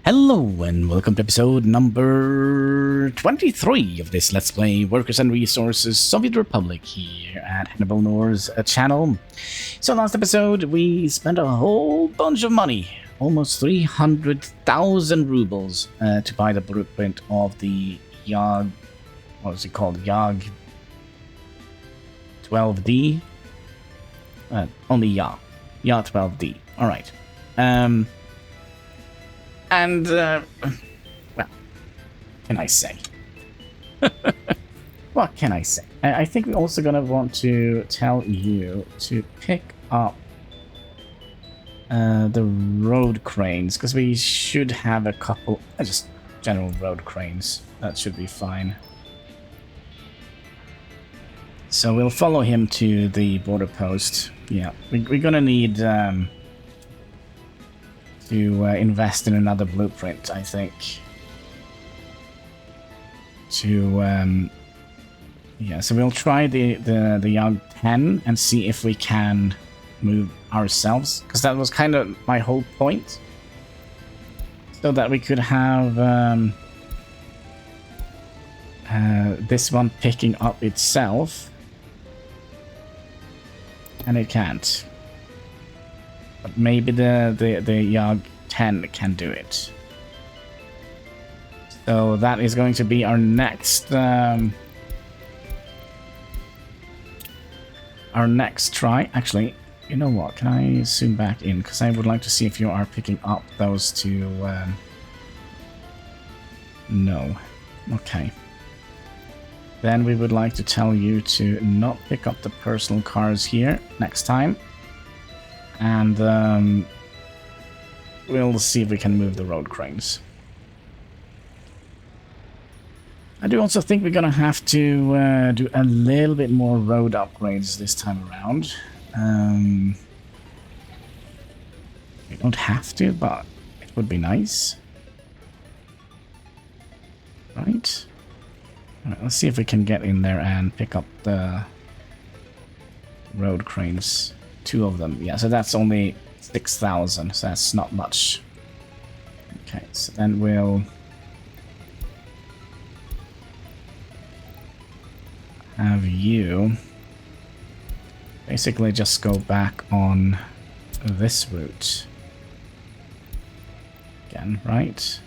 Hello and welcome to episode number 23 of this Let's Play Workers and Resources Soviet Republic here at HanniballNOR's channel. So last episode we spent a whole bunch of money, almost 300,000 rubles to buy the blueprint of the YAG, what is it called, YAG 12D? Only YAG 12D, alright. And, well, can I say? What can I say? I think we're also gonna want to tell you to pick up the road cranes, because we should have a couple, just general road cranes. That should be fine. So we'll follow him to the border post. Yeah, we're gonna need to invest in another blueprint, I think. Yeah, so we'll try the YAG 10 and see if we can move ourselves, because that was kind of my whole point, so that we could have this one picking up itself, and it can't. But maybe the YAG 10 can do it. So that is going to be our next try. Actually, you know what? Can I zoom back in? Because I would like to see if you are picking up those two. No. Okay. Then we would like to tell you to not pick up the personal cars here next time. And we'll see if we can move the road cranes. I do also think we're gonna have to do a little bit more road upgrades this time around. We don't have to, but it would be nice. Right? Alright, let's see if we can get in there and pick up the road cranes. 2 of them. Yeah, so that's only 6,000, so that's not much. Okay, so then we'll have you basically just go back on this route again, right?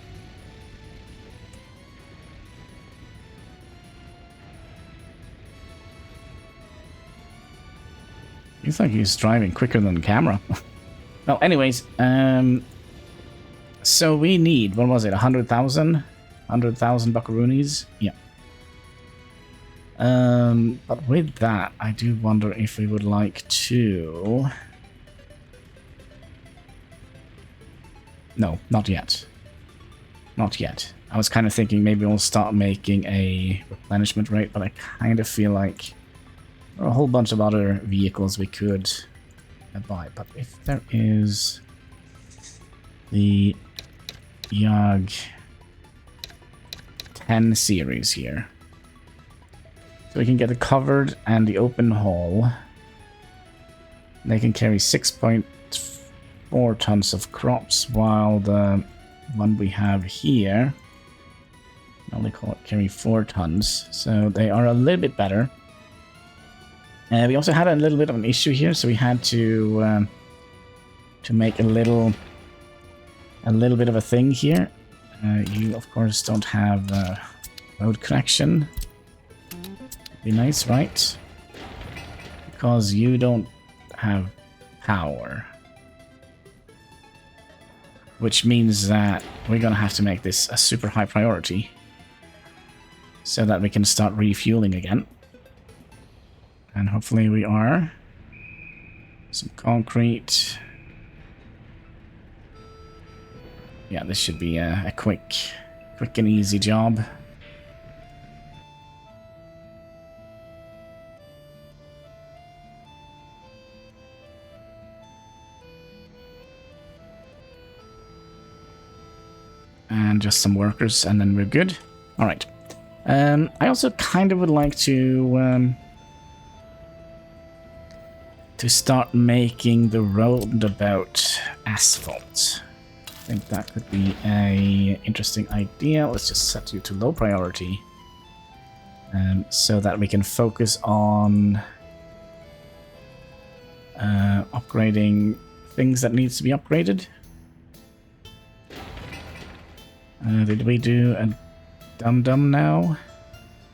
Looks like he's driving quicker than the camera. Well, anyways, so we need, what was it, 100,000? 100,000 buckaroonies? Yeah. But with that, I do wonder if we would like to... No, not yet. Not yet. I was kind of thinking maybe we'll start making a replenishment rate, but I kind of feel like there are a whole bunch of other vehicles we could buy. But if there is the YAG 10 series here, so we can get the covered and the open haul. They can carry 6.4 tons of crops, while the one we have here only carry 4 tons. So they are a little bit better. We also had a little bit of an issue here, so we had to make a little bit of a thing here. You of course don't have road connection. Be nice, right? Because you don't have power, which means that we're gonna have to make this a super high priority so that we can start refueling again. And hopefully we are. Some concrete. Yeah, this should be a quick and easy job. And just some workers, and then we're good. All right. I also kind of would like to start making the roundabout asphalt. think that could be a interesting idea. Let's just set you to low priority. So that we can focus on upgrading things that needs to be upgraded. Did we do a dum-dum now?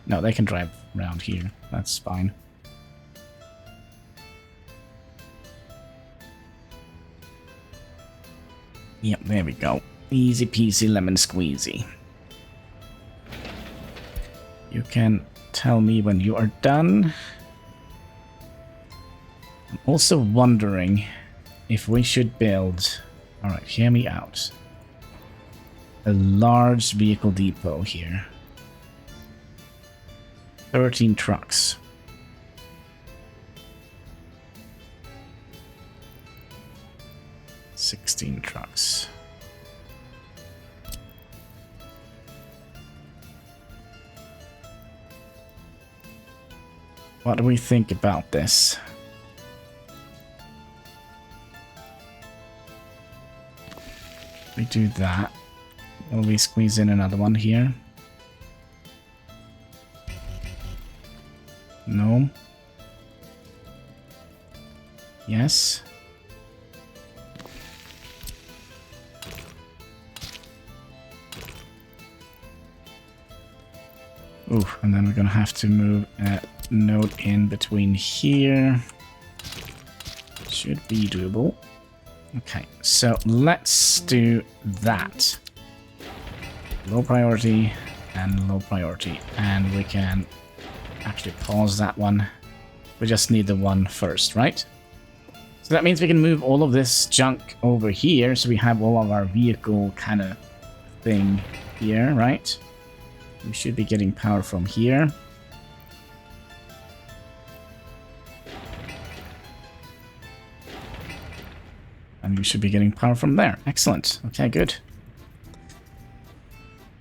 No, they can drive around here. That's fine. Yep, there we go. Easy peasy lemon squeezy. You can tell me when you are done. I'm also wondering if we should build... Alright, hear me out. A large vehicle depot here. 13 trucks. $16 trucks. What do we think about this? We do that. Will we squeeze in another one here? No. Yes. Ooh, and then we're gonna have to move a node in between here. Should be doable. Okay, so let's do that. Low priority and low priority. And we can actually pause that one. We just need the one first, right? So that means we can move all of this junk over here. So we have all of our vehicle kind of thing here, right? We should be getting power from here. And we should be getting power from there. Excellent. Okay, good.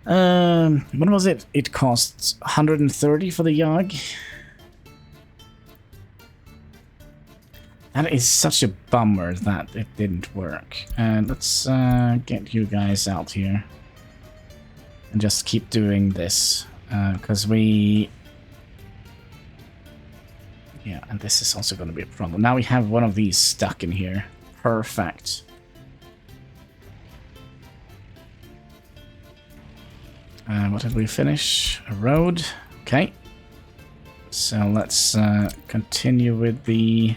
What was it? It costs 130 for the Yag. That is such a bummer that it didn't work. Let's get you guys out here. And just keep doing this. Because we... Yeah, and this is also going to be a problem. Now we have one of these stuck in here. Perfect. What did we finish? A road. Okay. So let's continue with the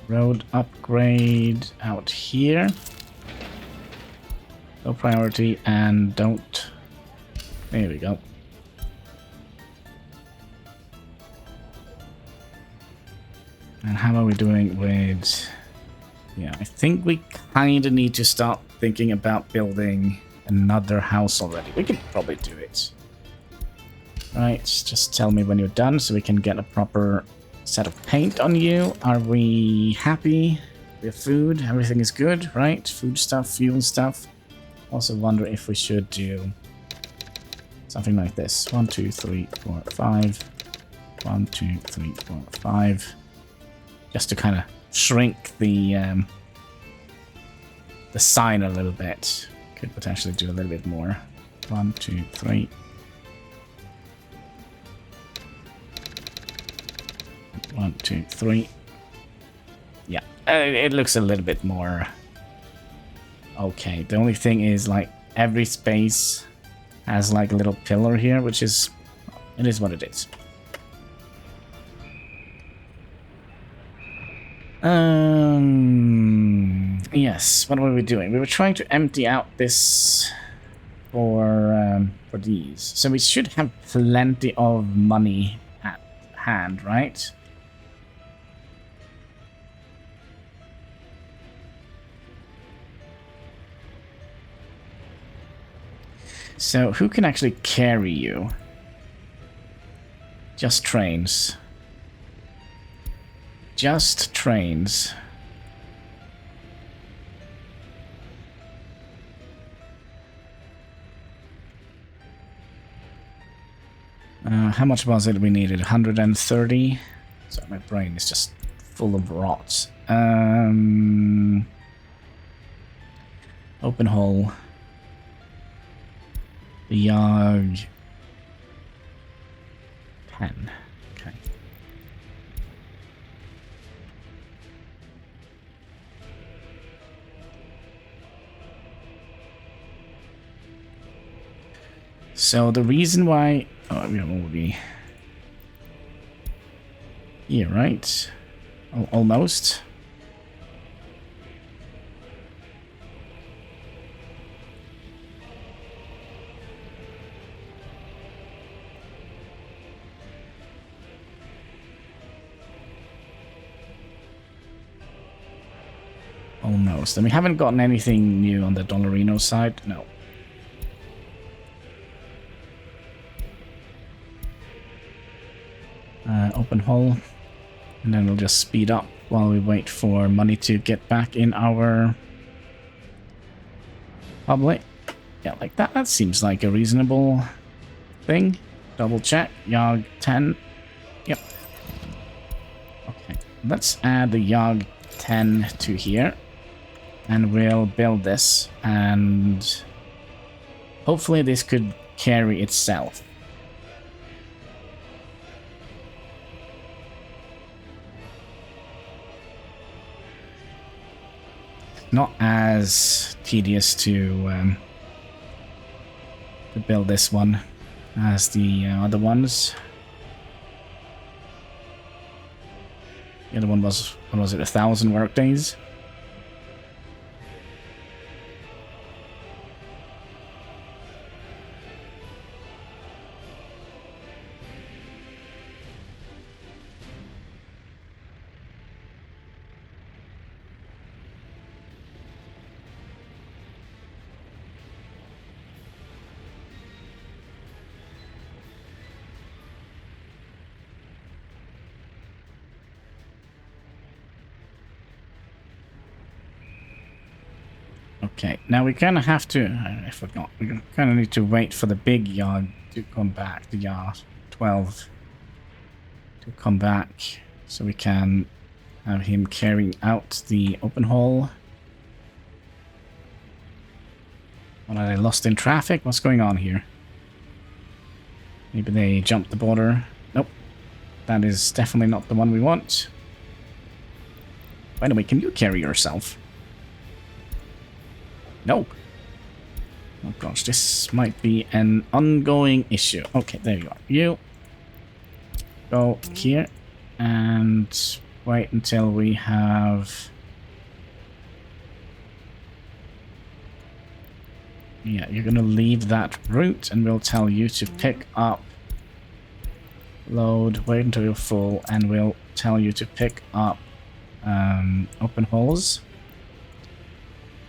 road upgrade out here. Low priority and don't... There we go. And how are we doing with... Yeah, I think we kind of need to start thinking about building another house already. We could probably do it. Right, just tell me when you're done so we can get a proper set of paint on you. Are we happy? We have food, everything is good, right? Food stuff, fuel stuff. Also wonder if we should do something like this. 1, 2, 3, 4, 5. 1, 2, 3, 4, 5. Just to kind of shrink the sign a little bit. Could potentially do a little bit more. 1, 2, 3. 1, 2, 3. Yeah, it looks a little bit more okay. The only thing is, like, every space has like a little pillar here, which is, it is what it is. Yes, what were we doing? We were trying to empty out this for these. So we should have plenty of money at hand, right? So who can actually carry you? Just trains. Just trains. How much was it we needed? 130? So my brain is just full of rot. Open hole. The yard 10. Okay. So the reason why... Oh, we will be here, right? Almost. Almost. And we haven't gotten anything new on the Dollarino side. No. Open hole. And then we'll just speed up while we wait for money to get back in our public. Yeah, like that. That seems like a reasonable thing. Double check. Yard 10. Yep. Okay. Let's add the yard 10 to here. And we'll build this. And hopefully this could carry itself. Not as tedious to build this one as the other ones. The other one was, what was it, 1,000 workdays? Okay, now we kind of have to... I forgot. We kind of need to wait for the big yard to come back. The yard 12 to come back. So we can have him carrying out the open hole. What, are they lost in traffic? What's going on here? Maybe they jumped the border. Nope. That is definitely not the one we want. By the way, can you carry yourself? No. Oh gosh, this might be an ongoing issue. Okay, there you are. You go here and wait until we have... Yeah, you're gonna leave that route and we'll tell you to pick up, load, wait until you're full, and we'll tell you to pick up open holes.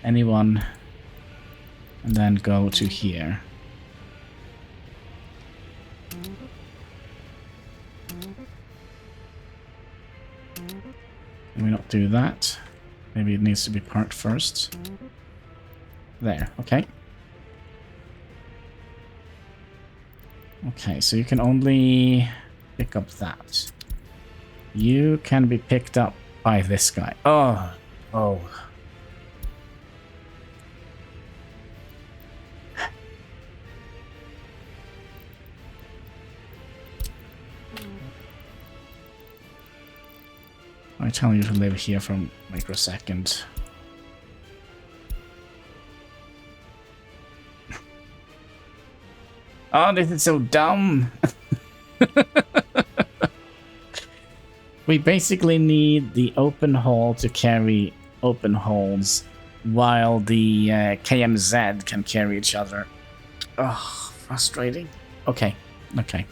Anyone... And then go to here. Can we not do that? Maybe it needs to be parked first. There, okay. Okay, so you can only pick up that. You can be picked up by this guy. Oh, oh. I tell you to live here for a microsecond. Oh, this is so dumb. We basically need the open hole to carry open holes while the KMZ can carry each other. Oh, frustrating. Okay, okay.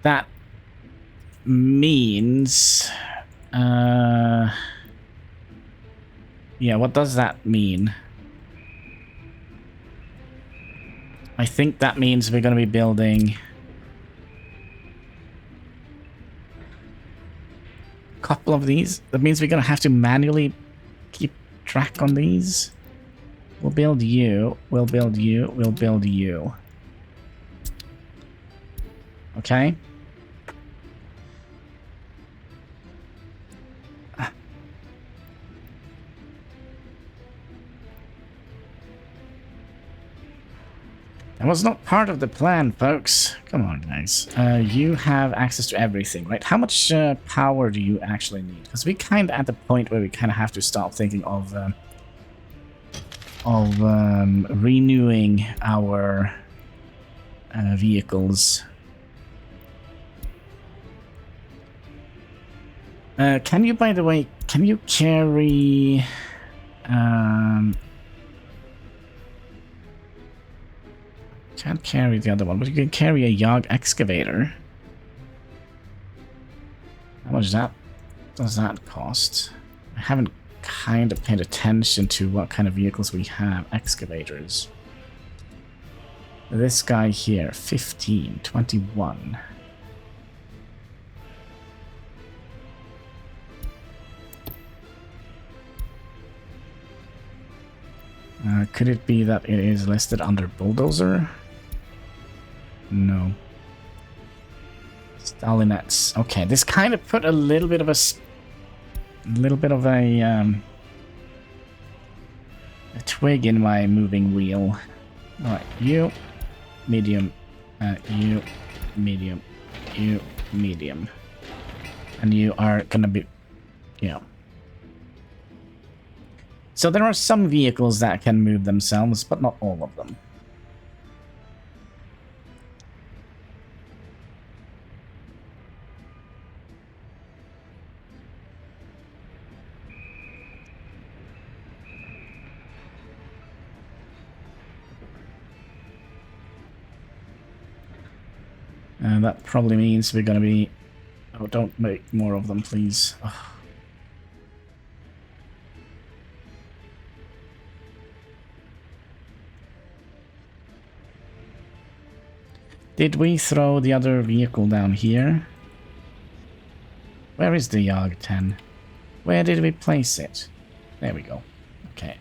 That means, yeah, what does that mean? I think that means we're going to be building a couple of these. That means we're going to have to manually keep track on these. We'll build you, we'll build you, we'll build you. Okay. That was not part of the plan, folks. Come on, guys. You have access to everything, right? How much power do you actually need? Because we kind of at the point where we kind of have to start thinking of renewing our vehicles. Can you, by the way, can you carry... Can't carry the other one, but you can carry a Yog excavator. How much does that cost? I haven't kind of paid attention to what kind of vehicles we have. Excavators. This guy here, 15, 21. Could it be that it is listed under bulldozer? No. Stalinets. Okay, this kind of put a little bit of a twig in my moving wheel. All right, you, medium, you, medium, you, medium, and you are gonna be, yeah. So there are some vehicles that can move themselves, but not all of them. That probably means we're gonna be... Oh, don't make more of them, please. Ugh. Did we throw the other vehicle down here? Where is the Yog 10? Where did we place it? There we go. Okay.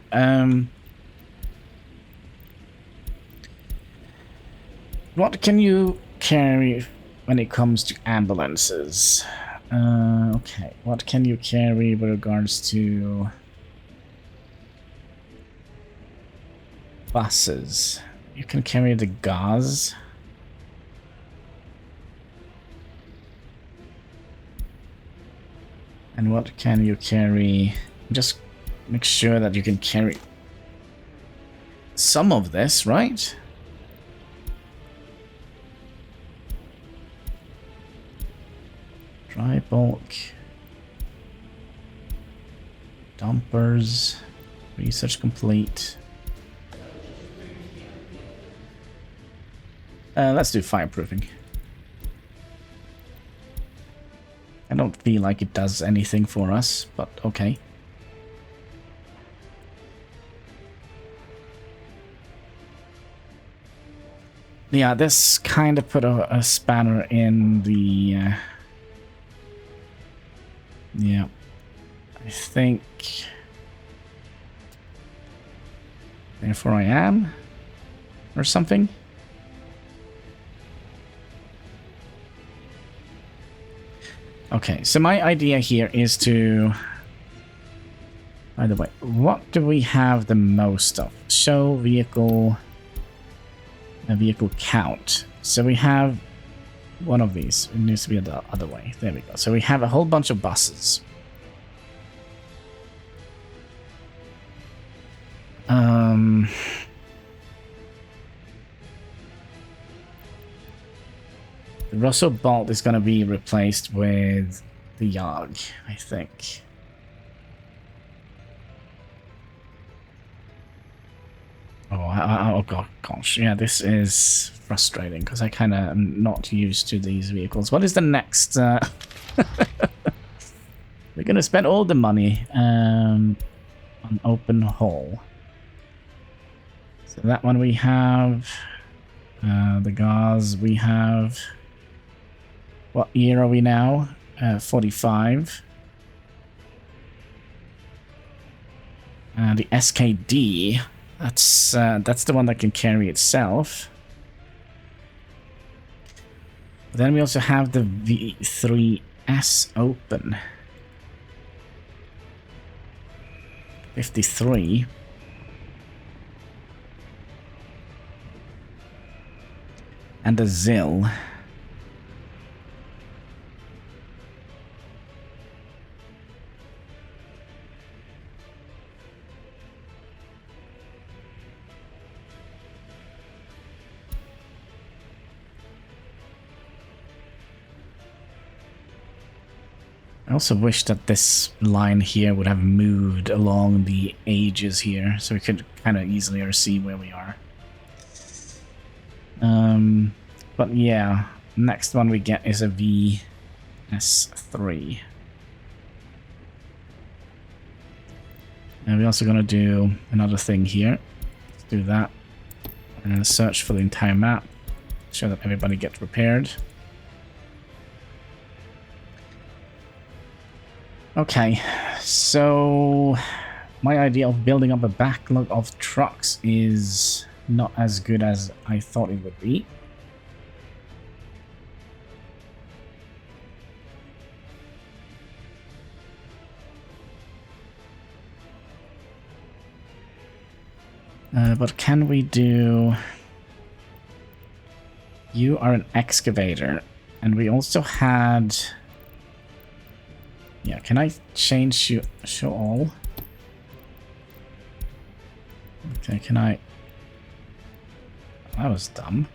What can you carry when it comes to ambulances? Okay. What can you carry with regards to buses? You can carry the gauze. And what can you carry? Just make sure that you can carry some of this, right? Dry bulk. Dumpers. Research complete. Let's do fireproofing. I don't feel like it does anything for us, but okay. Yeah, this kind of put a spanner in the... yeah. I think... Therefore I am? Or something? Okay, so my idea here is to... By the way, what do we have the most of? Show vehicle... A vehicle count. So we have one of these. It needs to be the other way. There we go. So we have a whole bunch of buses. The Russell Bolt is going to be replaced with the Yog, I think. Oh gosh, yeah, this is frustrating because I kind of am not used to these vehicles. What is the next? We're going to spend all the money on open haul. So that one we have. The gauze we have. What year are we now? 45. The SKD. That's the one that can carry itself. Then we also have the V3S open. 53. And a Zill. I also wish that this line here would have moved along the edges here, so we could kind of easily see where we are. But yeah, next one we get is a VS3. And we're also going to do another thing here. Let's do that. And search for the entire map. Show that everybody gets repaired. Okay, so my idea of building up a backlog of trucks is not as good as I thought it would be. But can we do... You are an excavator, and we also had... Yeah, can I change you? Show all? Okay, can I... That was dumb.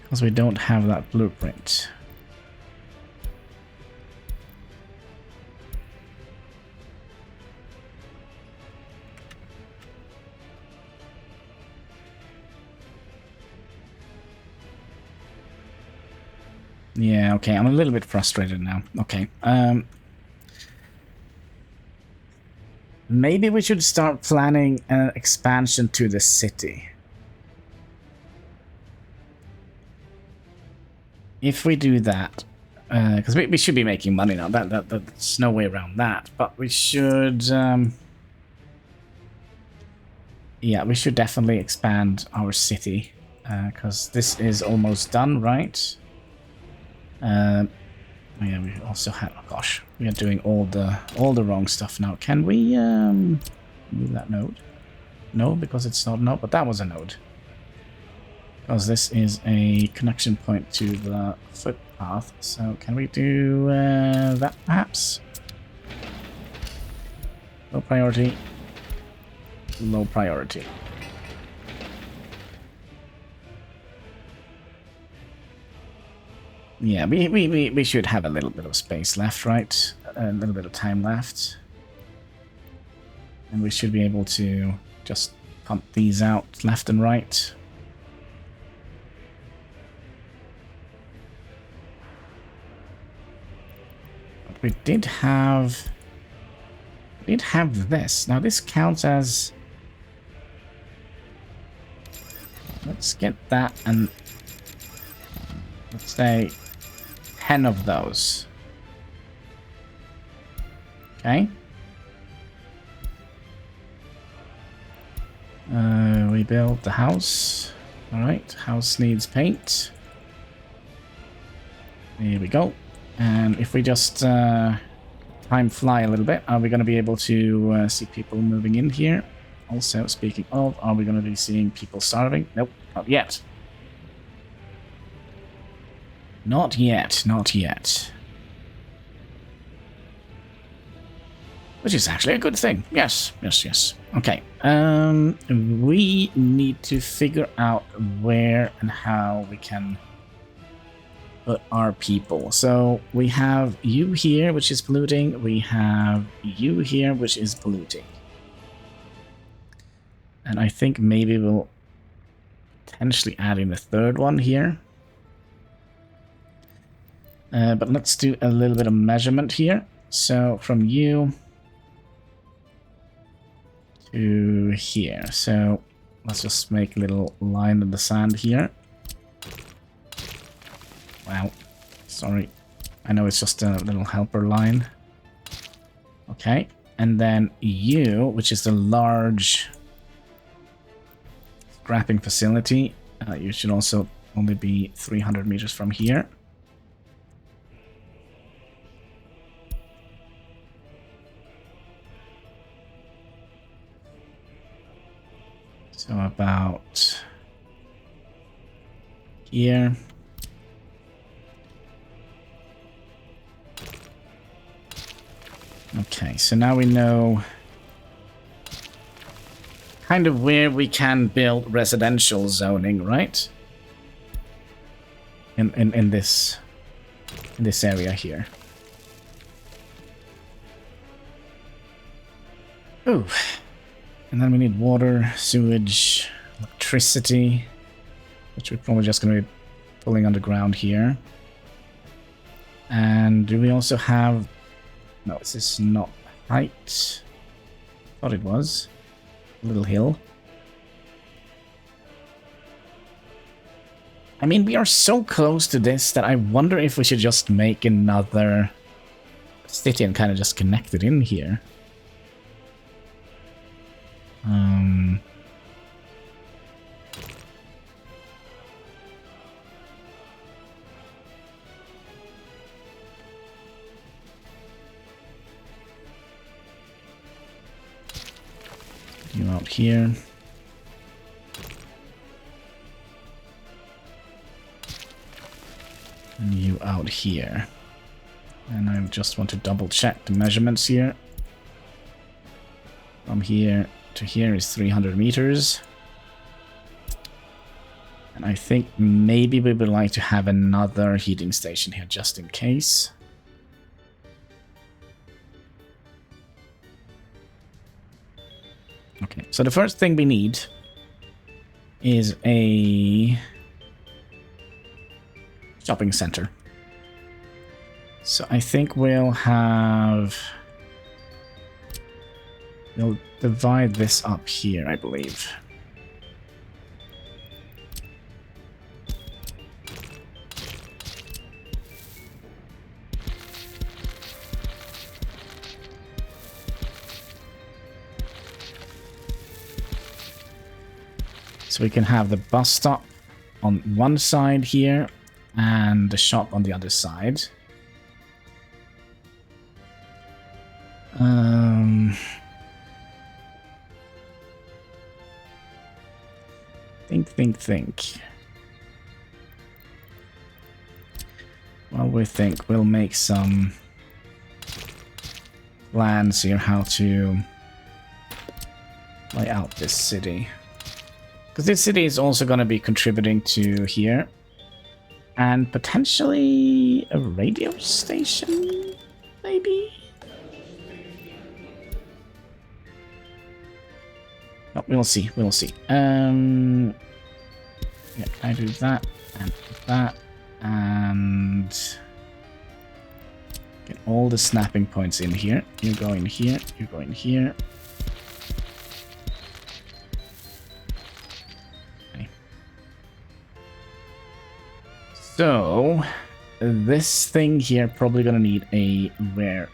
Because we don't have that blueprint. Yeah, okay, I'm a little bit frustrated now. Okay, maybe we should start planning an expansion to the city. If we do that, because we should be making money now, there's no way around that, but we should, yeah, we should definitely expand our city, because this is almost done, right? Yeah, we also have. Oh gosh, we are doing all the wrong stuff now. Can we move that node? No, because it's not a node, but that was a node. Because this is a connection point to the footpath. So can we do that perhaps? Low priority. Low priority. Yeah, we should have a little bit of space left, right? A little bit of time left. And we should be able to just pump these out left and right. But we did have this. Now this counts as... Let's get that and... Let's say 10 of those. Okay. We built the house. Alright, house needs paint. Here we go. And if we just time fly a little bit, are we going to be able to see people moving in here? Also, speaking of, are we going to be seeing people starving? Nope, not yet. Not yet, not yet. Which is actually a good thing. Yes, yes, yes. Okay. We need to figure out where and how we can put our people. So we have you here, which is polluting. We have you here, which is polluting. And I think maybe we'll potentially add in a third one here. But let's do a little bit of measurement here. So from you to here. So let's just make a little line in the sand here. Wow. Sorry. I know it's just a little helper line. Okay. And then you, which is the large scrapping facility, you should also only be 300 meters from here. about here. Okay, so now we know kind of where we can build residential zoning, right? In this area here. Ooh. And then we need water, sewage, electricity, which we're probably just going to be pulling underground here. And do we also have... No, this is not height. Thought it was. A little hill. I mean, we are so close to this that I wonder if we should just make another city and kind of just connect it in here. You out here. And you out here. And I just want to double check the measurements here. From here to here is 300 meters. And I think maybe we would like to have another heating station here just in case. Okay, so the first thing we need is a shopping center. So I think we'll divide this up here, I believe. So we can have the bus stop on one side here and the shop on the other side. Think. Well, we think we'll make some plans here how to lay out this city. Because this city is also going to be contributing to here. And potentially a radio station, maybe? Oh, we'll see, we'll see. Yeah, I do that, and that, and get all the snapping points in here. You go in here, you go in here. Okay. So, this thing here probably gonna need a warehouse.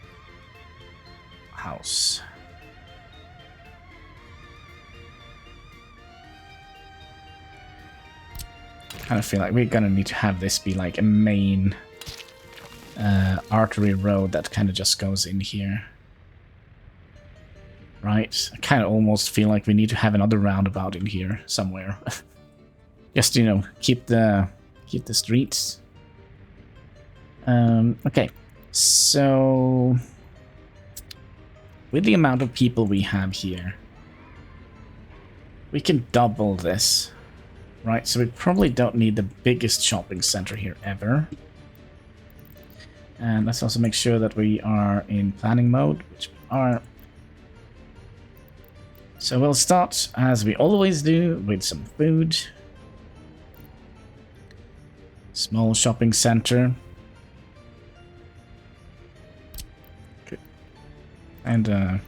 I kind of feel like we're gonna need to have this be like a main artery road that kind of just goes in here. Right? I kind of almost feel like we need to have another roundabout in here somewhere. Just, you know, keep the streets. Okay. So with the amount of people we have here, we can double this. Right, so we probably don't need the biggest shopping center here ever. And let's also make sure that we are in planning mode, which we are. So we'll start, as we always do, with some food. Small shopping center. Okay. And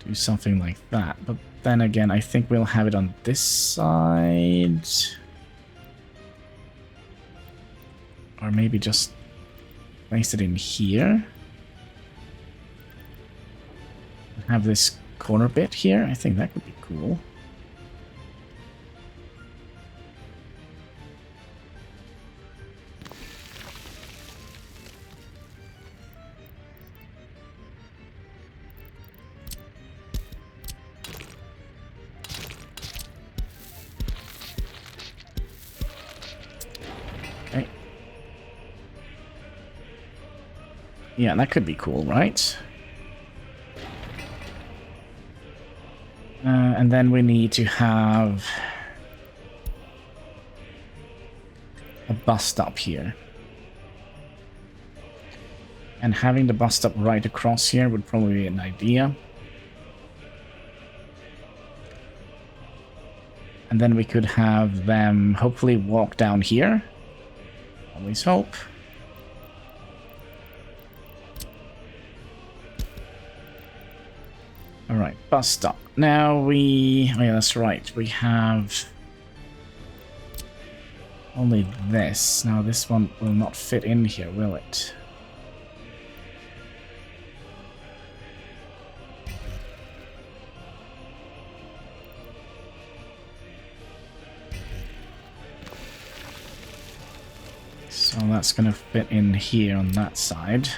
do something like that. But then again, I think we'll have it on this side. Or maybe just place it in here. Have this corner bit here. I think that could be cool. Yeah, that could be cool, right? And then we need to have a bus stop here. And having the bus stop right across here would probably be an idea. And then we could have them hopefully walk down here. Always hope. Alright, bus stop. Now we... Oh yeah, that's right. We have... only this. Now this one will not fit in here, will it? So that's going to fit in here on that side.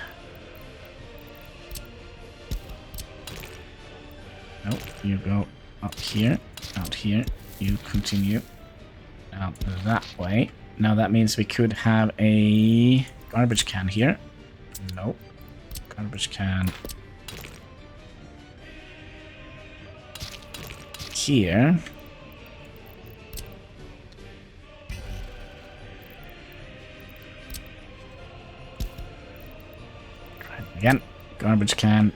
Nope, you go up here, out here, you continue out that way. Now that means we could have a garbage can here. Nope. Garbage can here. Try it again. Garbage can.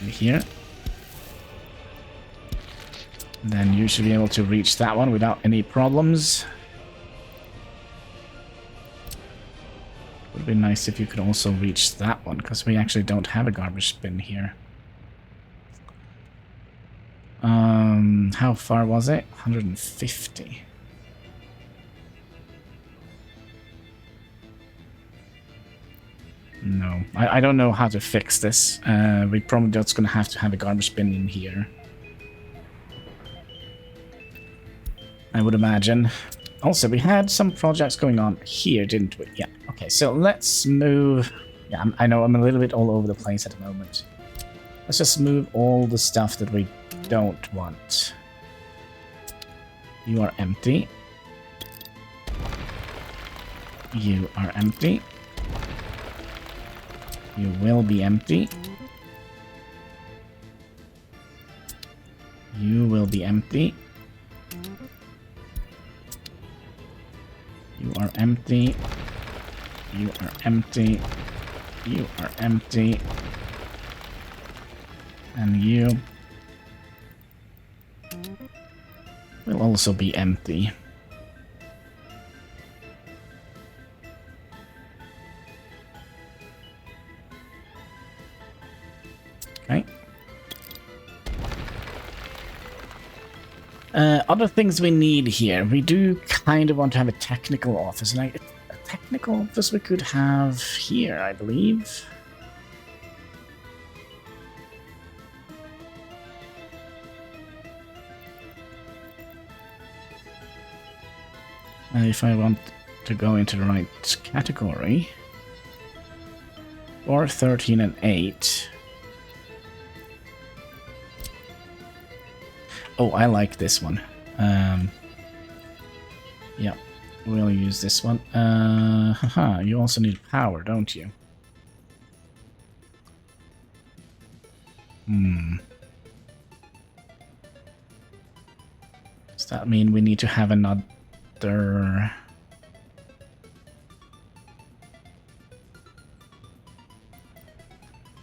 Here. Then you should be able to reach that one without any problems. Would be nice if you could also reach that one, because we actually don't have a garbage bin here. How far was it? 150. No, I don't know how to fix this. We probably just gonna have to have a garbage bin in here, I would imagine. Also, we had some projects going on here, didn't we? Yeah. Okay, so let's move... Yeah, I know I'm a little bit all over the place at the moment. Let's just move all the stuff that we don't want. You are empty. You are empty. You will be empty. You will be empty. You are empty. You are empty. You are empty. And you will also be empty. Okay. Other things we need here. We do kind of want to have a technical office. And a technical office we could have here, I believe. If I want to go into the right category. Or 13 and 8. Oh, I like this one. Yeah, we'll use this one. Haha, you also need power, don't you? Does that mean we need to have another...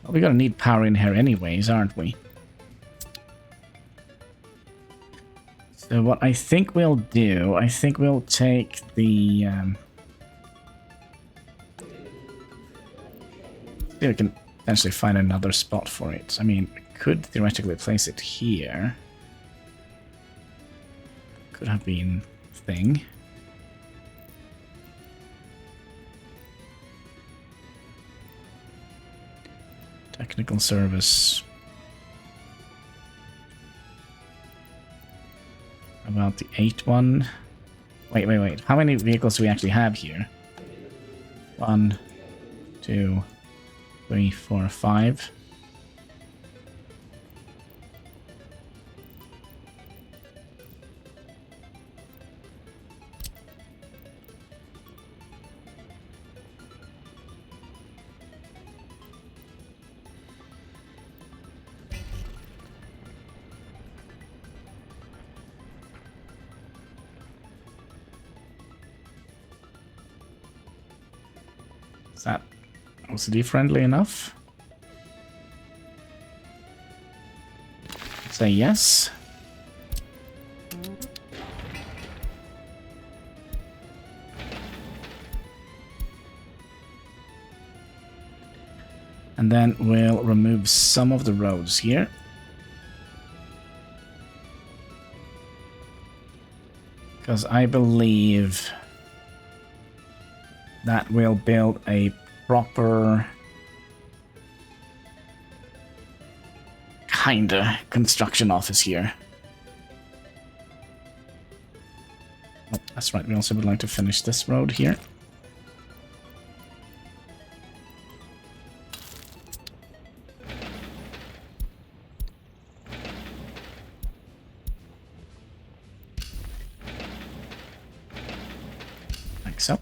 Well, we're gonna need power in here anyways, aren't we? So what I think we'll do, I think we'll take the... see if we can potentially find another spot for it. I mean, we could theoretically place it here. Could have been a thing. Technical service. About the 8 one. Wait. How many vehicles do we actually have here? 1, 2, 3, 4, 5. Is that OCD friendly enough? Say yes. And then we'll remove some of the roads here. Because I believe that will build a proper kinda construction office here. Oh, that's right, we also would like to finish this road here. Like so.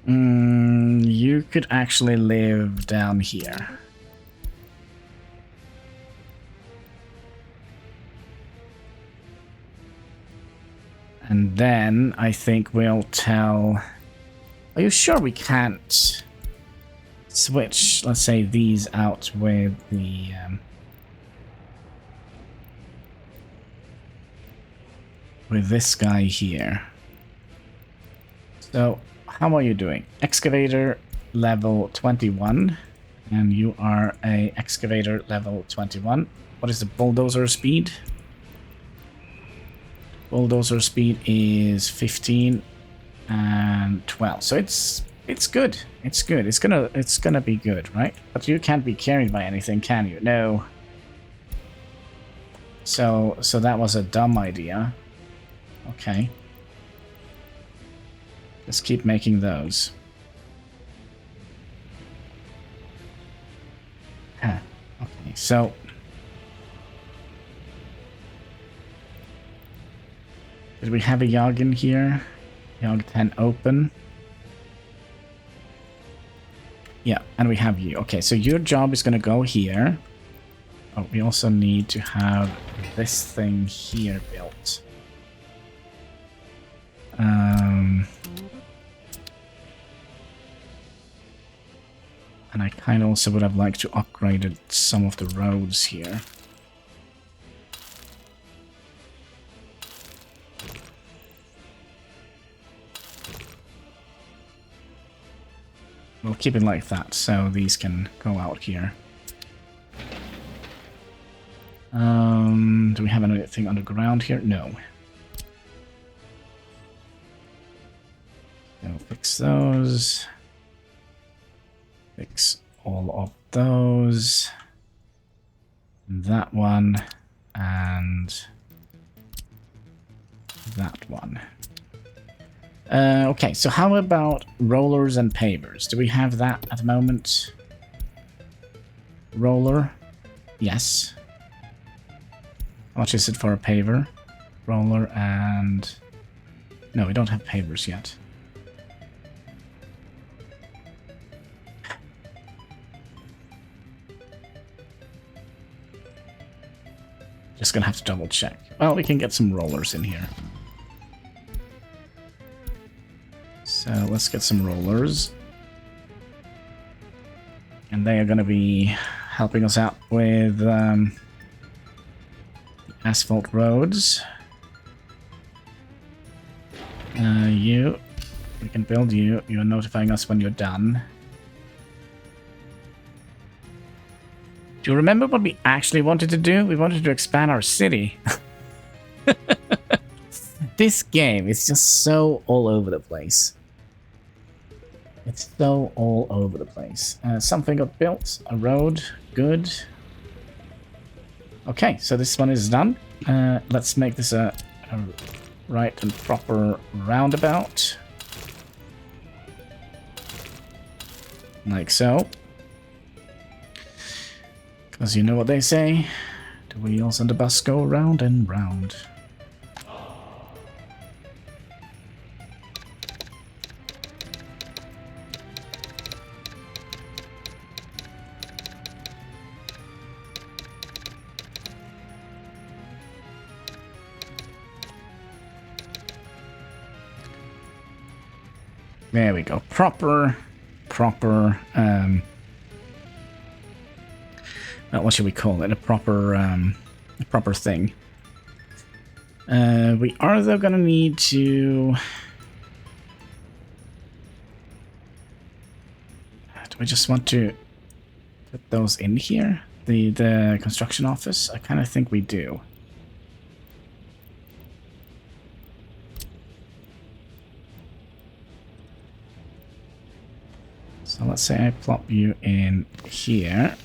You could actually live down here. And then I think we'll tell... Are you sure we can't switch, let's say, these out with the... with this guy here? So, how are you doing? Excavator level 21. And you are a excavator level 21. What is the bulldozer speed? Bulldozer speed is 15 and 12. So it's good. It's good. It's gonna be good, right? But you can't be carried by anything, can you? No. So that was a dumb idea. Okay. Let's keep making those. Huh. Okay, so... Did we have a Yog in here? Yog 10 open. Yeah, and we have you. Okay, so your job is going to go here. Oh, we also need to have this thing here built. And I kind of also would have liked to upgrade some of the roads here. We'll keep it like that, so these can go out here. Do we have anything underground here? No. So fix those. Fix all of those. That one. And that one. Okay, so how about rollers and pavers? Do we have that at the moment? Roller? Yes. How much is it for a paver? Roller and... No, we don't have pavers yet. Just gonna have to double check. Well, we can get some rollers in here. So let's get some rollers. And they are going to be helping us out with asphalt roads. We can build you. You're notifying us when you're done. Do you remember what we actually wanted to do? We wanted to expand our city. This game is just so all over the place. It's so all over the place. Something got built. A road. Good. Okay, so this one is done. Let's make this a right and proper roundabout. Like so. Because you know what they say. The wheels on the bus go round and round. There we go. Proper, what should we call it? A proper thing. We are, though, gonna need to... Do we just want to put those in here? The construction office? I kind of think we do. So let's say I plop you in here.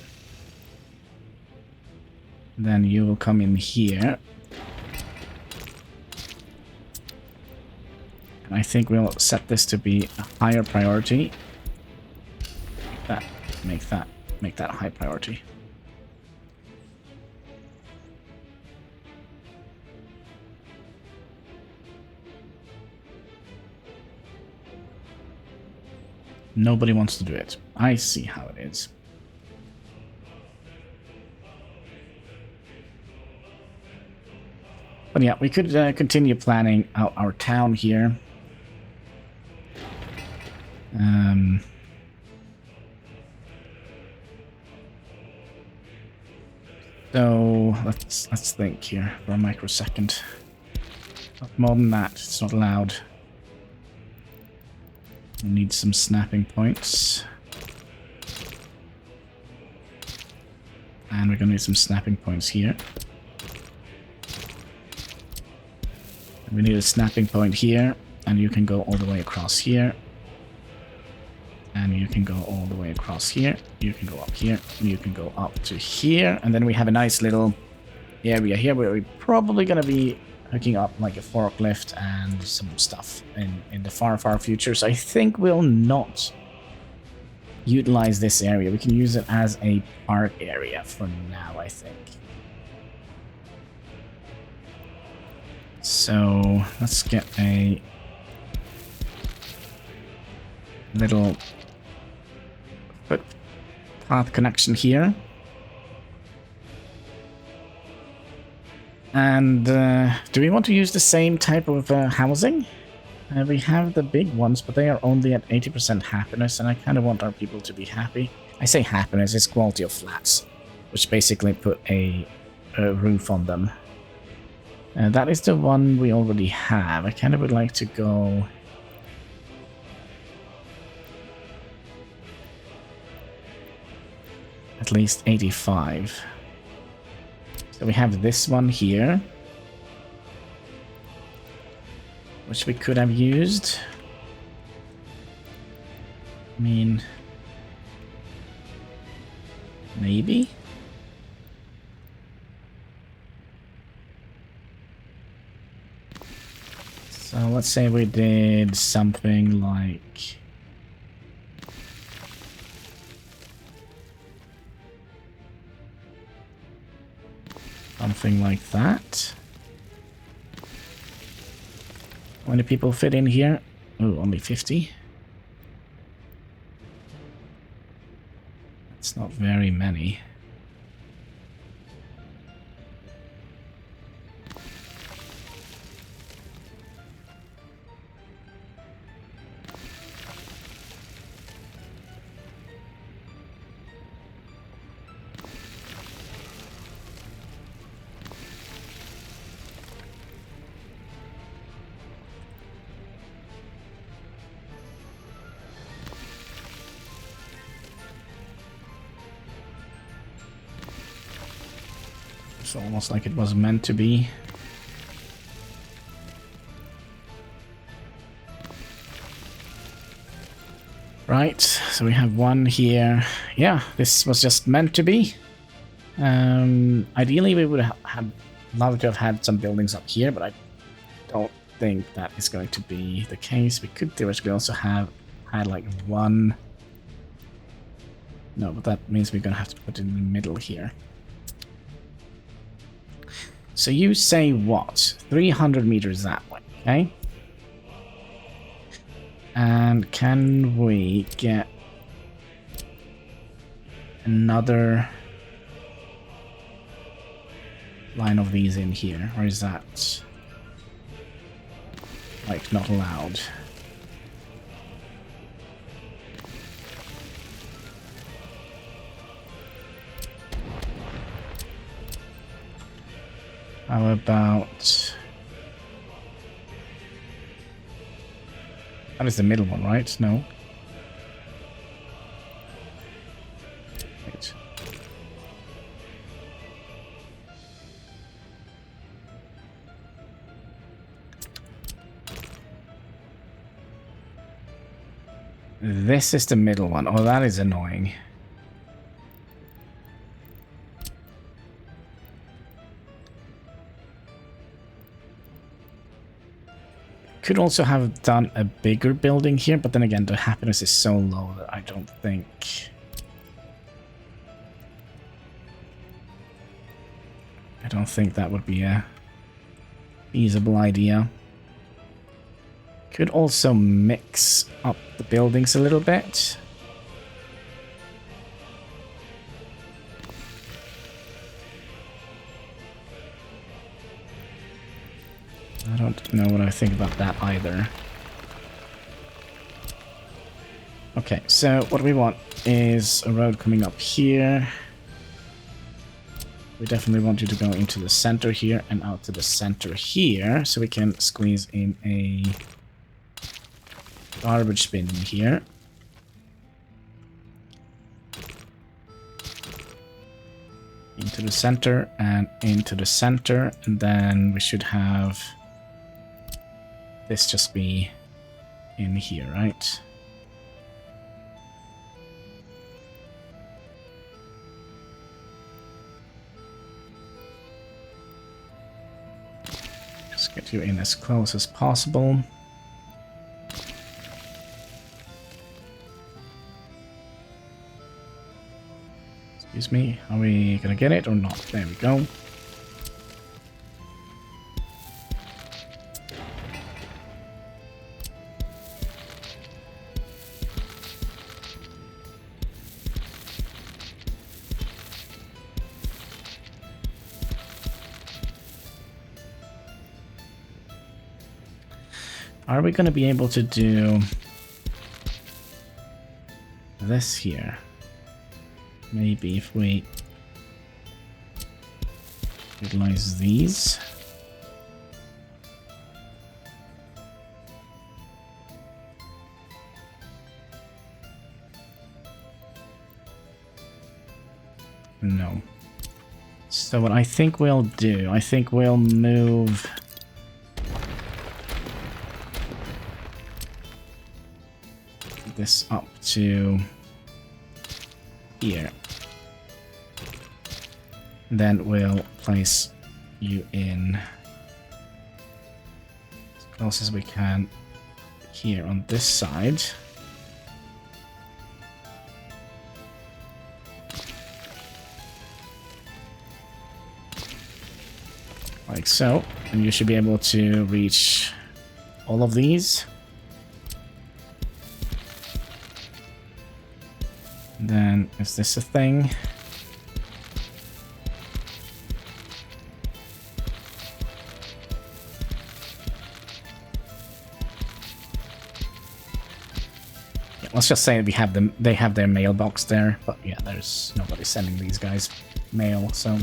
Then you will come in here. And I think we'll set this to be a higher priority. Make that a high priority. Nobody wants to do it. I see how it is. But yeah, we could continue planning out our town here. So let's think here for a microsecond. Not more than that, it's not allowed. We need some snapping points. And we're gonna need some snapping points here. And we need a snapping point here, and you can go all the way across here. And you can go all the way across here. You can go up here. And you can go up to here. And then we have a nice little area here where we're probably going to be hooking up like a forklift and some stuff in the far future. So I think we'll not utilize this area. We can use it as a park area for now, I think. So let's get a little footpath connection here. And do we want to use the same type of housing? We have the big ones, but they are only at 80% happiness, and I kind of want our people to be happy. I say happiness, it's quality of flats, which basically put a roof on them. That is the one we already have. I kind of would like to go... at least 85. So we have this one here, which we could have used. I mean, maybe? So let's say we did something like... something like that. How many people fit in here? Oh, only 50. That's not very many. It's almost like it was meant to be. Right, so we have one here. Yeah, this was just meant to be. Ideally, we would have loved to have had some buildings up here, but I don't think that is going to be the case. We could theoretically also have had like one... No, but that means we're going to have to put it in the middle here. So you say what? 300 meters that way, okay? And can we get another line of these in here? Or is that like not allowed? How about... That is the middle one, right? No. Wait. This is the middle one. Oh, that is annoying. Could also have done a bigger building here, but then again, the happiness is so low that I don't think... that would be a feasible idea. Could also mix up the buildings a little bit. I don't know what I think about that either. Okay, so what we want is a road coming up here. We definitely want you to go into the center here and out to the center here, so we can squeeze in a garbage bin in here. Into the center and into the center, and then we should have this just be in here, right? Just get you in as close as possible. Excuse me, are we gonna get it or not? There we go. Are we gonna be able to do this here? Maybe if we utilize these. No. So what I think we'll do, I think we'll move this up to here. Then we'll place you in as close as we can here on this side. Like so. And you should be able to reach all of these. Then, is this a thing? Yeah, let's just say we have them. They have their mailbox there, but yeah, there's nobody sending these guys mail, so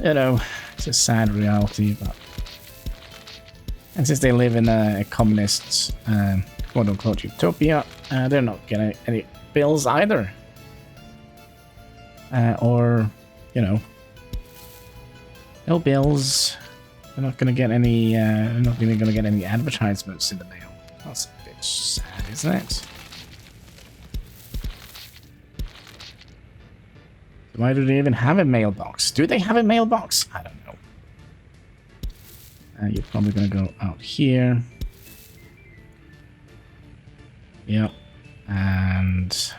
you know, it's a sad reality. But and since they live in a communist, quote-unquote utopia, they're not getting any bills either, or you know, no bills. They're not gonna get any. They're not even gonna get any advertisements in the mail. That's a bit sad, isn't it? Why do they even have a mailbox? Do they have a mailbox? I don't know. You're probably gonna go out here. Yep. And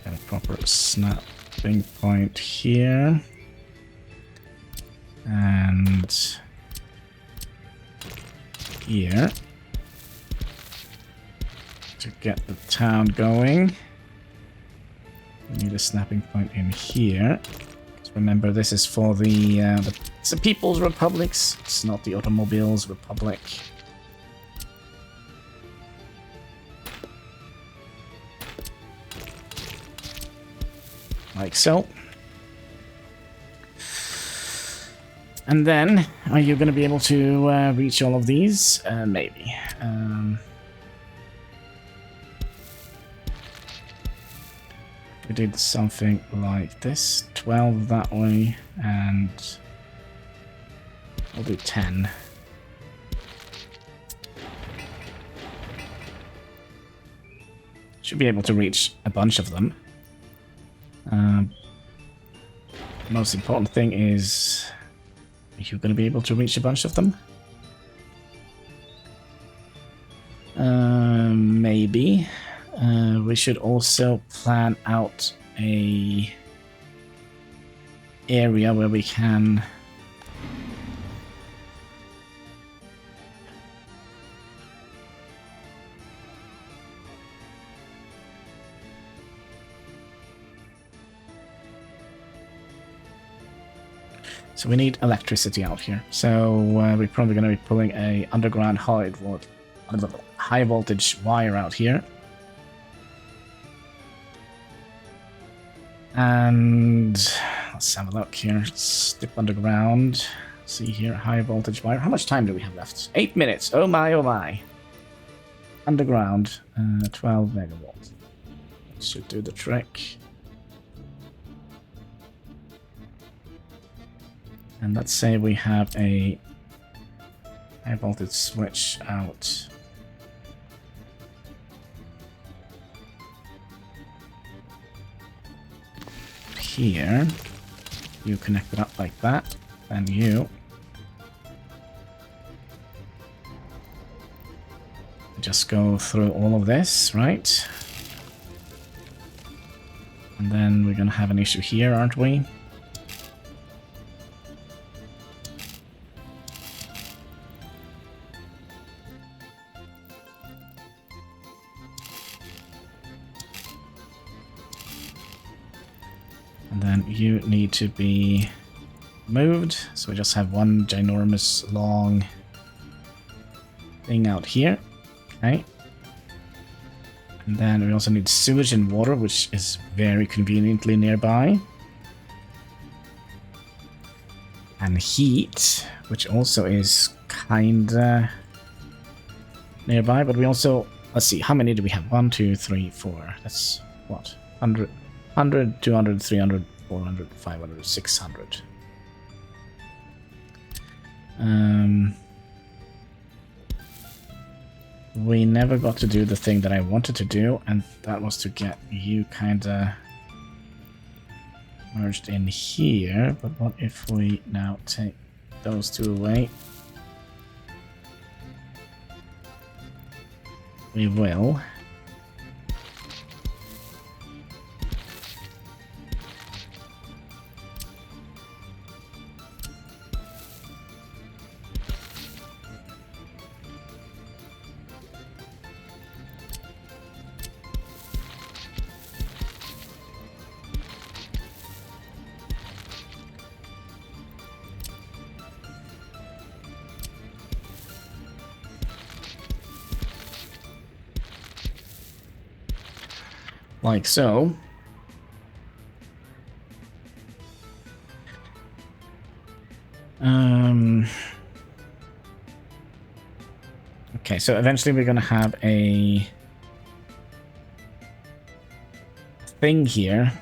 got a proper snapping point here. And here. To get the town going. We need a snapping point in here. Remember, this is for it's the People's Republics. It's not the Automobiles Republic. like so. And then, are you going to be able to reach all of these? Maybe. We did something like this. 12 that way, and I'll do 10. Should be able to reach a bunch of them. Most important thing is, are you going to be able to reach a bunch of them? Maybe. We should also plan out a area where we can so we need electricity out here. So we're probably going to be pulling a underground high voltage wire out here. And let's have a look here. Let's dip underground. See here, high voltage wire. How much time do we have left? 8 minutes. Oh my, oh my. Underground, 12 megavolts. That should do the trick. And let's say we have a high voltage switch out here. You connect it up like that, and you just go through all of this, right? And then we're gonna have an issue here, aren't we? You need to be moved, so we just have one ginormous long thing out here. Okay. And then we also need sewage and water, which is very conveniently nearby. And heat, which also is kinda nearby, but we also, let's see, how many do we have? 1, 2, 3, 4. That's what? 100, 200, 300, 400, 500, 600. We never got to do the thing that I wanted to do, and that was to get you kinda merged in here. But what if we now take those two away? We will. Like so. Okay, so eventually we're gonna have a thing here.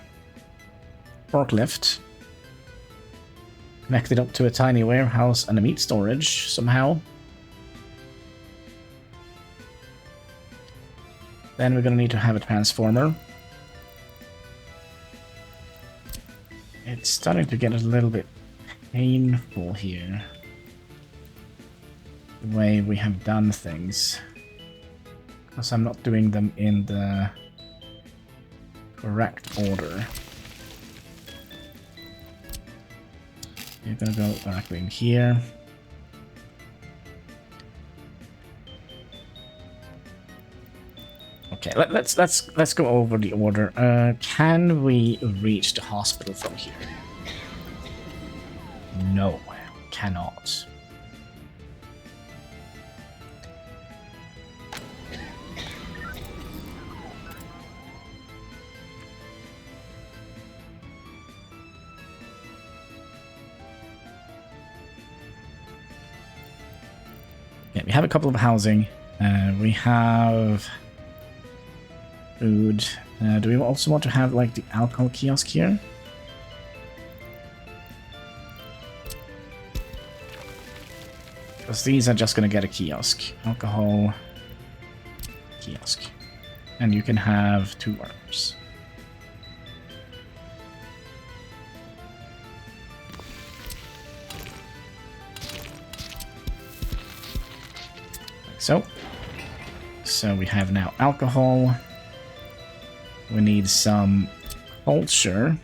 Forklift. Connected up to a tiny warehouse and a meat storage somehow. Then we're gonna need to have a transformer. It's starting to get a little bit painful here. The way we have done things. Because I'm not doing them in the correct order. You're gonna go directly in here. Okay, let's go over the order. Can we reach the hospital from here? No, cannot. Okay, we have a couple of housing. We have food. Do we also want to have like the alcohol kiosk here? Because these are just going to get a kiosk. Alcohol kiosk. And you can have 2 workers. Like so. So we have now alcohol. We need some culture.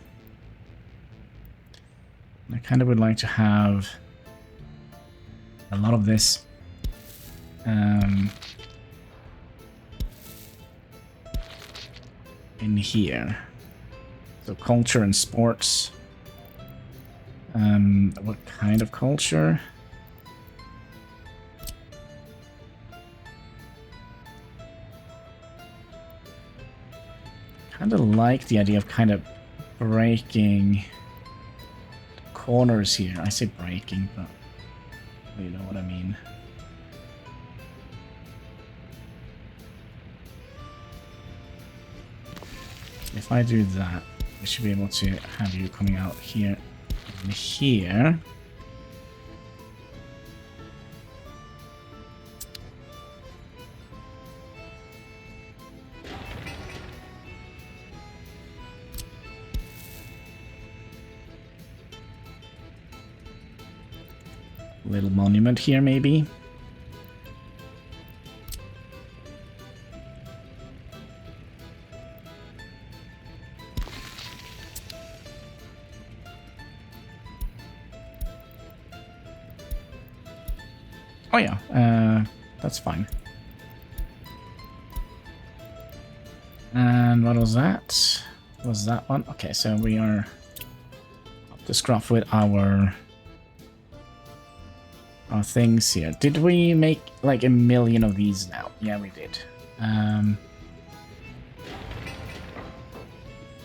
I kind of would like to have a lot of this in here. So culture and sports. What kind of culture? Kind of like the idea of kind of breaking corners here. I say breaking, but you know what I mean. If I do that, we should be able to have you coming out here and here. Little monument here, maybe. Oh yeah, that's fine. And what was that? Was that one? Okay, so we are up to scruff with our things here. Did we make like 1 million of these now? Yeah, we did.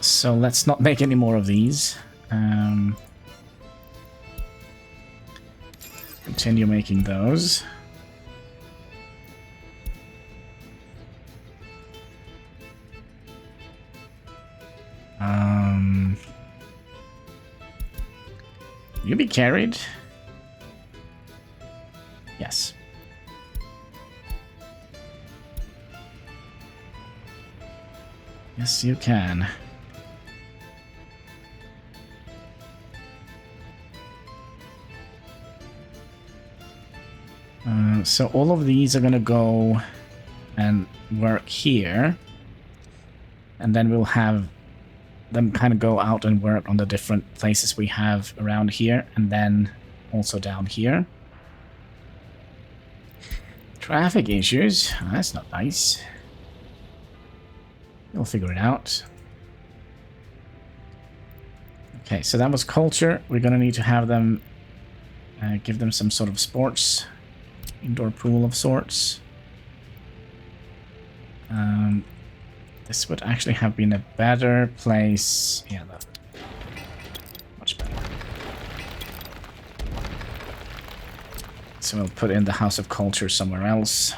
So let's not make any more of these. Continue making those. You be carried? Yes. Yes, you can. So all of these are gonna go and work here. And then we'll have them kind of go out and work on the different places we have around here. And then also down here. Traffic issues. Oh, that's not nice. We'll figure it out. Okay, so that was culture. We're gonna need to have them give them some sort of sports. Indoor pool of sorts. This would actually have been a better place. Yeah, that much better. So we'll put in the House of Culture somewhere else.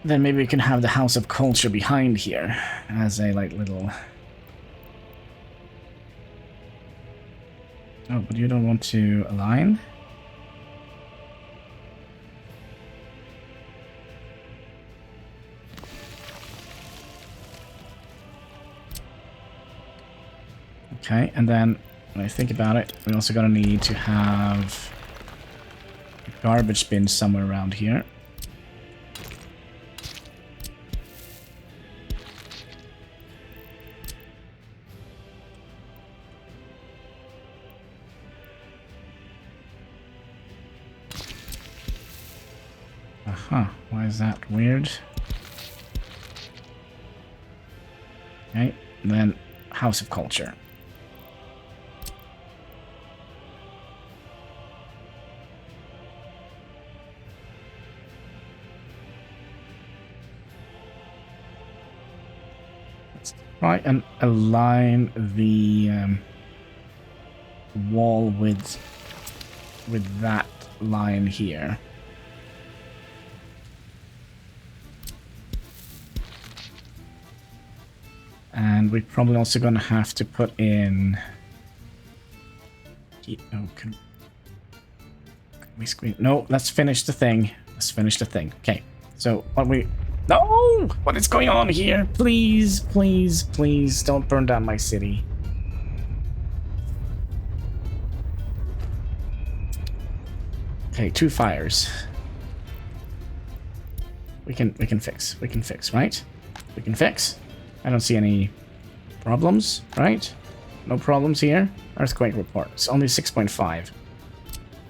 Then maybe we can have the House of Culture behind here as a like little... Oh, but you don't want to align? Okay, and then when I think about it, we're also gonna need to have a garbage bin somewhere around here. Huh, why is that weird? Okay, and then House of Culture. Let's try and align the wall with that line here. And we're probably also going to have to put in... Oh, can we screen? No, let's finish the thing. Let's finish the thing. Okay, so what we... No! What is going on here? Please, please, please don't burn down my city. Okay, 2 fires. We can fix. We can fix, right? We can fix. I don't see any problems, right? No problems here. Earthquake report. It's only 6.5.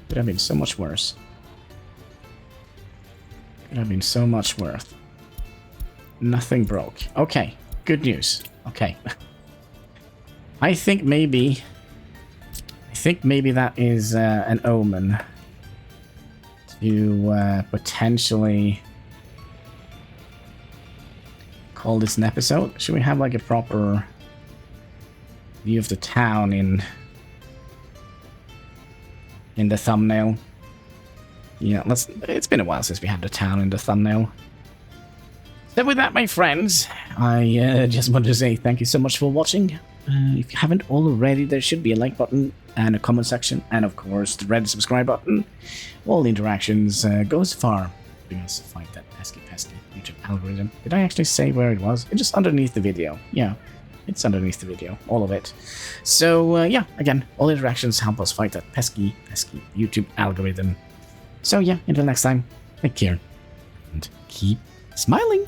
Could have been so much worse. Could have been so much worse. Nothing broke. Okay, good news. Okay. I think maybe that is an omen to potentially call this an episode. Should we have like a proper view of the town in the thumbnail? Yeah, it's been a while since we had the town in the thumbnail. So with that, my friends, I just wanted to say thank you so much for watching. If you haven't already, there should be a like button and a comment section, and of course the red subscribe button. All the interactions goes far. Because fight that pesky YouTube algorithm. Did I actually say where it was? It's just underneath the video. Yeah, it's underneath the video. All of it. So, yeah, again, all interactions help us fight that pesky YouTube algorithm. So, yeah, until next time, take care and keep smiling.